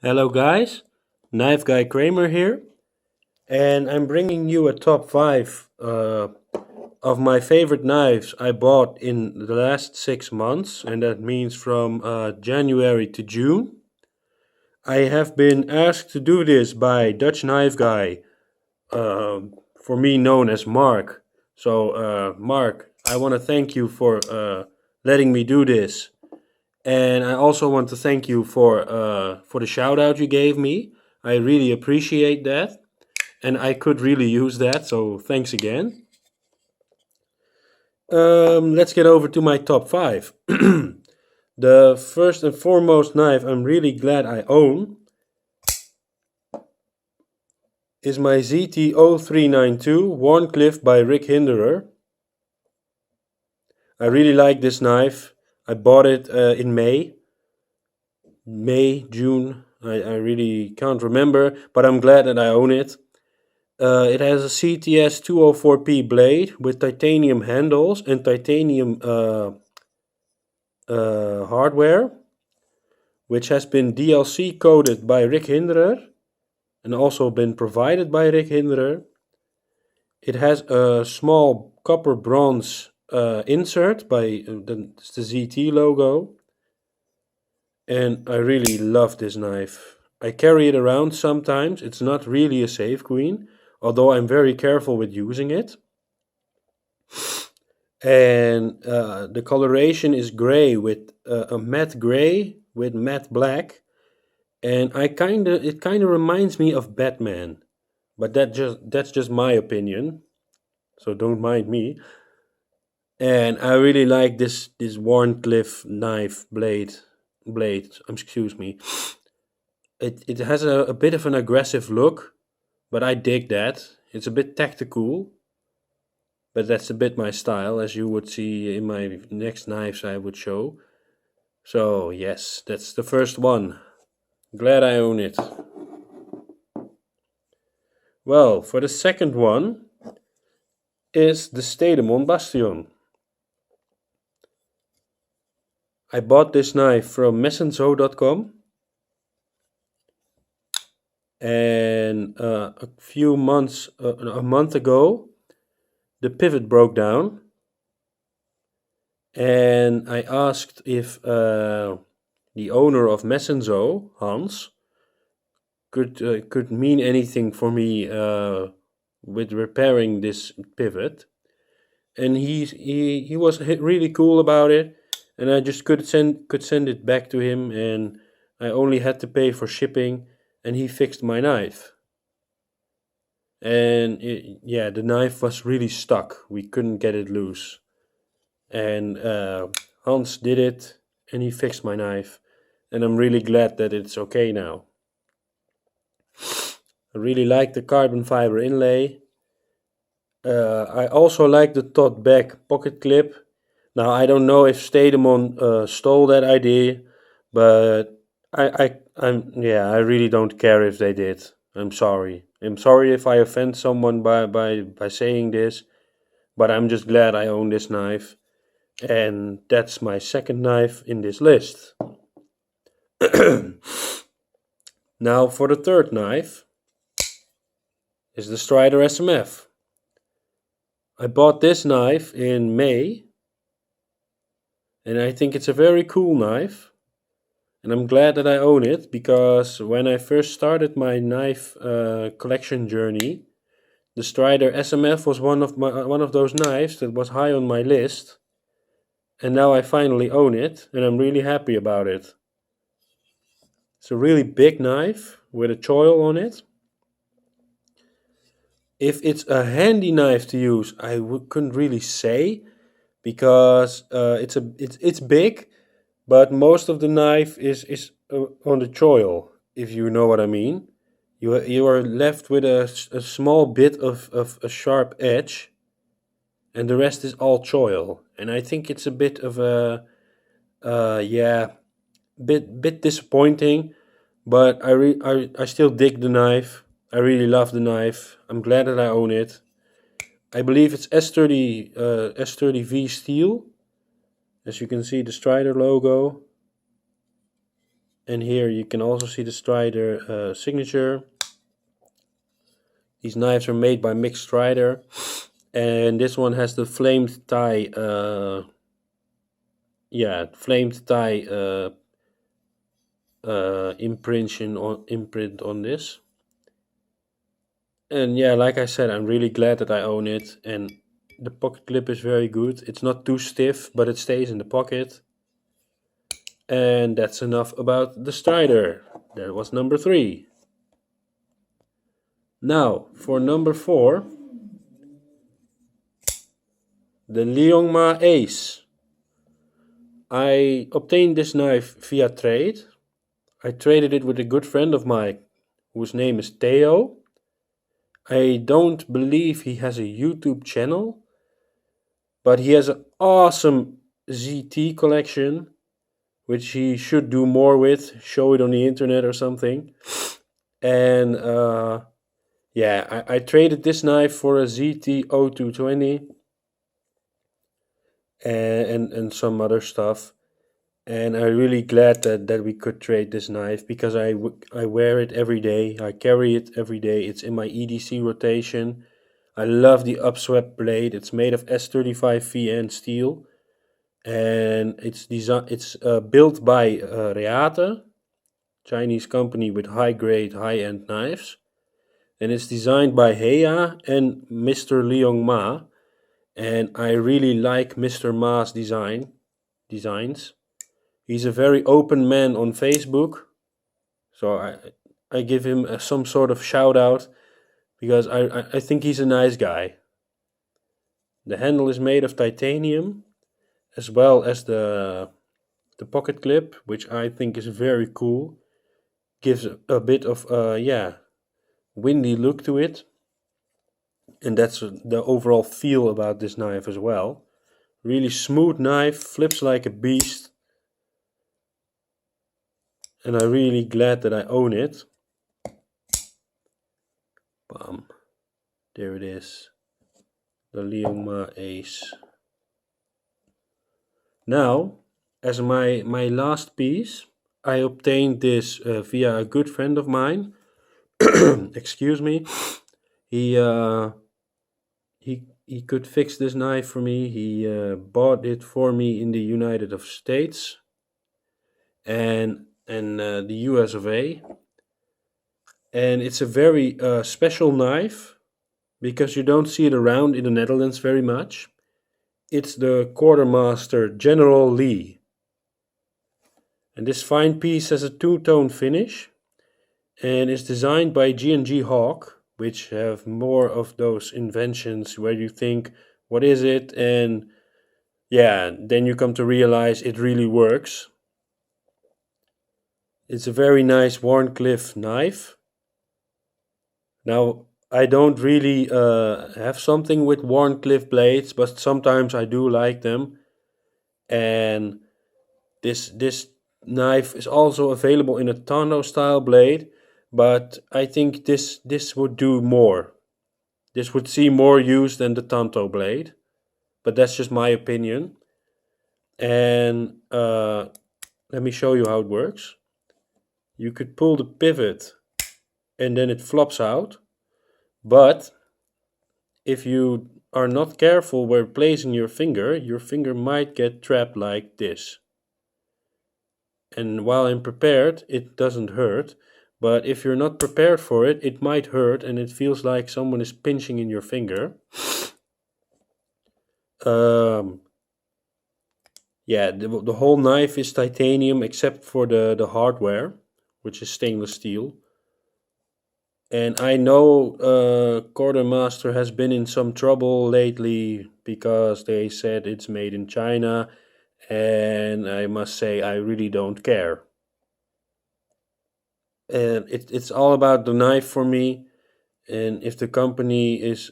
Hello guys, Knife-Guy-Kramer here, and I'm bringing you a top 5 of my favorite knives I bought in the last 6 months, and that means from January to June. I have been asked to do this by Dutch Knife Guy, for me known as Mark. So, Mark, I want to thank you for letting me do this. And I also want to thank you for the shout out you gave me. I really appreciate that, and I could really use that. So thanks again. Let's get over to my top 5. The first and foremost knife I'm really glad I own is my ZT0392 Warncliffe by Rick Hinderer. I really like this knife. I bought it in June. I really can't remember, but I'm glad that I own it. It has a CTS 204P blade with titanium handles and titanium hardware, which has been DLC coded by Rick Hinderer and also been provided by Rick Hinderer. It has a small copper bronze insert by the ZT logo, and I really love this knife. I carry it around sometimes. It's not really a safe queen, although I'm very careful with using it. And the coloration is gray with a matte gray with matte black, and it kind of reminds me of Batman, but that's just my opinion, so don't mind me. And I really like this Warncliffe knife blade. Excuse me. It has a bit of an aggressive look, but I dig that. It's a bit tactical, but that's a bit my style, as you would see in my next knives I would show. So yes, that's the first one. Glad I own it. Well, for the second one is the Stedemon Bastion. I bought this knife from messenzo.com, and a month ago, the pivot broke down, and I asked if the owner of Messenzo, Hans, could mean anything for me with repairing this pivot, and he was really cool about it, and I just could send it back to him, and I only had to pay for shipping, and he fixed my knife. And yeah, the knife was really stuck. We couldn't get it loose, and Hans did it, and he fixed my knife, and I'm really glad that it's okay now. I really like the carbon fiber inlay. I also like the tote back pocket clip. Now I don't know if Stedemon stole that idea, but I really don't care if they did. I'm sorry. I'm sorry if I offend someone by saying this, but I'm just glad I own this knife, and that's my second knife in this list. Now for the third knife is the Strider SMF. I bought this knife in May, and I think it's a very cool knife, and I'm glad that I own it, because when I first started my knife collection journey, the Strider SMF was one of those knives that was high on my list, and now I finally own it, and I'm really happy about it. It's a really big knife with a choil on it. If it's a handy knife to use, couldn't really say, because it's big, but most of the knife is on the choil, if you know what I mean. You are left with a small bit of a sharp edge, and the rest is all choil. And I think it's a bit of a bit disappointing, but I still dig the knife. I really love the knife. I'm glad that I own it. I believe it's S30V steel. As you can see, the Strider logo. And here you can also see the Strider signature. These knives are made by Mixed Strider, and this one has the flamed tie. Flamed tie imprint on this. And yeah, like I said, I'm really glad that I own it. And the pocket clip is very good. It's not too stiff, but it stays in the pocket. And that's enough about the Strider. That was number 3. Now, for number 4, the Lima Ace. I obtained this knife via trade. I traded it with a good friend of mine, whose name is Theo. I don't believe he has a YouTube channel, but he has an awesome ZT collection, which he should do more with, show it on the internet or something. And I traded this knife for a ZT 0220 and some other stuff. And I'm really glad that we could trade this knife, because I wear it every day. I carry it every day. It's in my EDC rotation. I love the upswept blade. It's made of S35VN steel, and it's built by Reate, Chinese company with high-grade, high-end knives, and it's designed by Heya and Mr. Liang Ma. And I really like Mr. Ma's designs. He's a very open man on Facebook, so I give him some sort of shout out, because I think he's a nice guy. The handle is made of titanium, as well as the pocket clip, which I think is very cool. Gives a bit of windy look to it, and that's the overall feel about this knife as well. Really smooth knife, flips like a beast, and I'm really glad that I own it. Bam. There it is. The Lima Ace. Now, as my last piece, I obtained this via a good friend of mine. Excuse me. He could fix this knife for me. He bought it for me in the United States and the US of A. And it's a very special knife, because you don't see it around in the Netherlands very much. It's the Quartermaster General Lee. And this fine piece has a two-tone finish and is designed by G&G Hawk, which have more of those inventions where you think, what is it? And yeah, then you come to realize it really works. It's a very nice Wharncliffe knife. Now, I don't really have something with Wharncliffe blades, but sometimes I do like them. And this knife is also available in a Tano style blade, but I think this would do more. This would see more use than the Tanto blade, but that's just my opinion. And let me show you how it works. You could pull the pivot and then it flops out, but if you are not careful where placing your finger might get trapped like this. And while I'm prepared, it doesn't hurt. But if you're not prepared for it, it might hurt, and it feels like someone is pinching in your finger. The whole knife is titanium except for the hardware, which is stainless steel. And I know Quartermaster has been in some trouble lately because they said it's made in China, and I must say I really don't care. And it's all about the knife for me. And if the company is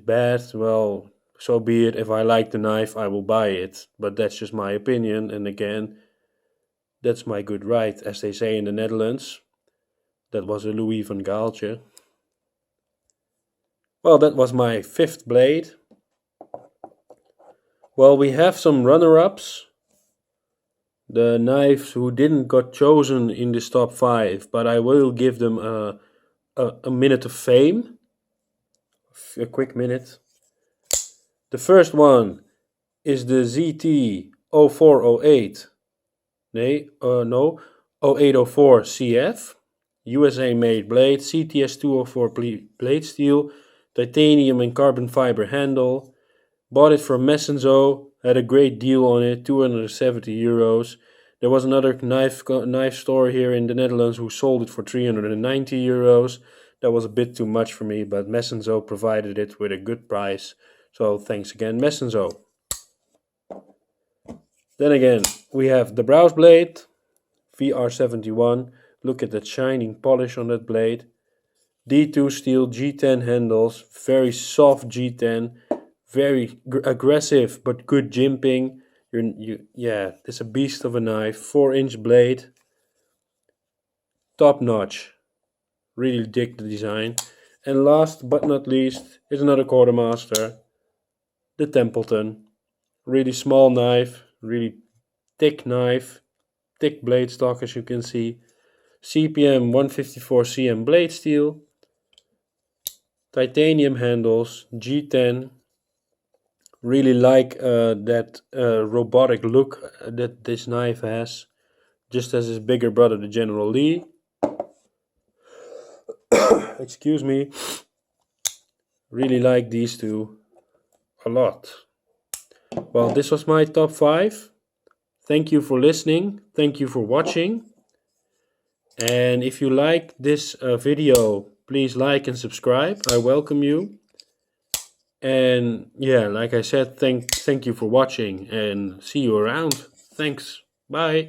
bad, well, so be it. If I like the knife, I will buy it. But that's just my opinion. And again, that's my good right, as they say in the Netherlands. That was a Louis van Gaaltje. Well, that was my 5th blade. Well, we have some runner-ups. the knives who didn't got chosen in this top 5, but I will give them a minute of fame, a quick minute. The first one is the ZT0408, no, 0804 CF, USA made blade, CTS 204 blade steel, titanium and carbon fiber handle. Bought it from Messenzo, had a great deal on it, 270 euros. There was another knife store here in the Netherlands who sold it for 390 euros. That was a bit too much for me, but Messenzo provided it with a good price. So thanks again, Messenzo. Then again, we have the Browse blade, VR71. Look at that shining polish on that blade. D2 steel G10 handles, very soft G10, very aggressive but good jimping. Yeah, it's a beast of a knife. 4-inch blade, top notch. Really dig the design. And last but not least is another Quartermaster, the Templeton. Really small knife, really thick knife, thick blade stock as you can see. CPM 154 cm blade steel, titanium handles, G10. Really like that robotic look that this knife has, just as his bigger brother, the General Lee. Excuse me. Really like these two a lot. Well, this was my top 5. Thank you for listening. Thank you for watching. And if you like this video, please like and subscribe. I welcome you. And yeah, like I said, thank you for watching and see you around. Thanks. Bye.